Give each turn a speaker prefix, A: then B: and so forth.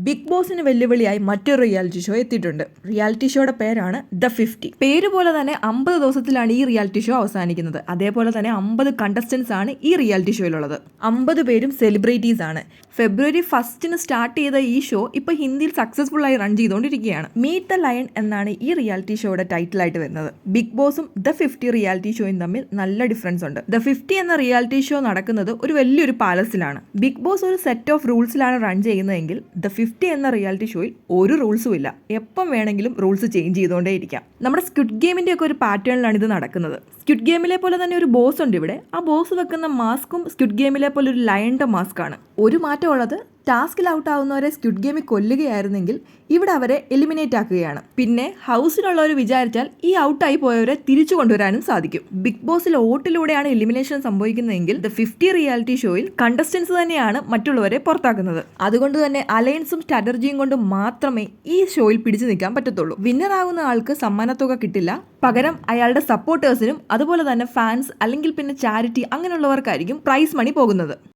A: Big ബോസിന് വെല്ലുവിളിയായി മറ്റൊരു റിയാലിറ്റി ഷോ എത്തിയിട്ടുണ്ട്. റിയാലിറ്റി ഷോയുടെ പേരാണ് ദ 50. പേര് പോലെ തന്നെ 50 ദിവസത്തിലാണ് ഈ റിയാലിറ്റി ഷോ അവസാനിക്കുന്നത്. അതേപോലെ തന്നെ 50 കണ്ടസ്റ്റൻസ് ആണ് ഈ റിയാലിറ്റി ഷോയിലുള്ളത്. 50 പേരും സെലിബ്രിറ്റീസ് ആണ്. ഫെബ്രുവരി 1 സ്റ്റാർട്ട് ചെയ്ത ഈ ഷോ ഇപ്പോൾ ഹിന്ദിയിൽ സക്സസ്ഫുൾ ആയി റൺ ചെയ്തുകൊണ്ടിരിക്കുകയാണ്. മീറ്റ് ദ ലയൺ എന്നാണ് ഈ റിയാലിറ്റി ഷോയുടെ ടൈറ്റിലായിട്ട് വരുന്നത്. ബിഗ് ബോസും ദ 50 റിയാലിറ്റി ഷോയും തമ്മിൽ നല്ല ഡിഫറൻസ് ഉണ്ട്. ദ 50 എന്ന റിയാലിറ്റി ഷോ നടക്കുന്നത് ഒരു വലിയൊരു പാലസിലാണ്. ബിഗ് ബോസ് ഒരു സെറ്റ് ഓഫ് റൂൾസിലാണ് റൺ ചെയ്യുന്നതെങ്കിൽ ദ 50 എന്ന റിയാലിറ്റി ഷോയിൽ ഒരു റൂൾസും ഇല്ല. എപ്പം വേണമെങ്കിലും റൂൾസ് ചേഞ്ച് ചെയ്തുകൊണ്ടേയിരിക്കാം. നമ്മുടെ സ്ക്വിഡ് ഗെയിമിൻ്റെ ഒക്കെ ഒരു പാറ്റേണിലാണ് ഇത് നടക്കുന്നത്. സ്ക്വിഡ് ഗെയിമിലെ പോലെ തന്നെ ഒരു ബോസ് ഉണ്ട് ഇവിടെ. ആ ബോസ് വെക്കുന്ന മാസ്കും സ്ക്വിഡ് ഗെയിമിലെ പോലെ ഒരു ലയണിൻ്റെ മാസ്ക് ആണ്. ഒരു മാറ്റമുള്ളത് ടാസ്കിൽ ഔട്ട് ആവുന്നവരെ സ്ക്വിഡ് ഗെയിമിൽ കൊല്ലുകയായിരുന്നെങ്കിൽ ഇവിടെ അവരെ എലിമിനേറ്റ് ആക്കുകയാണ്. പിന്നെ ഹൗസിലുള്ളവർ വിചാരിച്ചാൽ ഈ ഔട്ടായി പോയവരെ തിരിച്ചു കൊണ്ടുവരാനും സാധിക്കും. ബിഗ് ബോസിൽ വോട്ടിലൂടെയാണ് എലിമിനേഷൻ സംഭവിക്കുന്നതെങ്കിൽ ദ 50 റിയാലിറ്റി ഷോയിൽ കണ്ടസ്റ്റൻസ് തന്നെയാണ് മറ്റുള്ളവരെ പുറത്താക്കുന്നത്. അതുകൊണ്ട് തന്നെ അലയൻസും സ്ട്രാറ്റജിയും കൊണ്ട് മാത്രമേ ഈ ഷോയിൽ പിടിച്ചു നിൽക്കാൻ പറ്റത്തുള്ളൂ. വിന്നർ ആകുന്ന ആൾക്ക് സമ്മാനത്തുക കിട്ടില്ല. പകരം അയാളുടെ സപ്പോർട്ടേഴ്സിനും അതുപോലെ തന്നെ ഫാൻസ് അല്ലെങ്കിൽ പിന്നെ ചാരിറ്റി അങ്ങനെയുള്ളവർക്കായിരിക്കും പ്രൈസ് മണി പോകുന്നത്.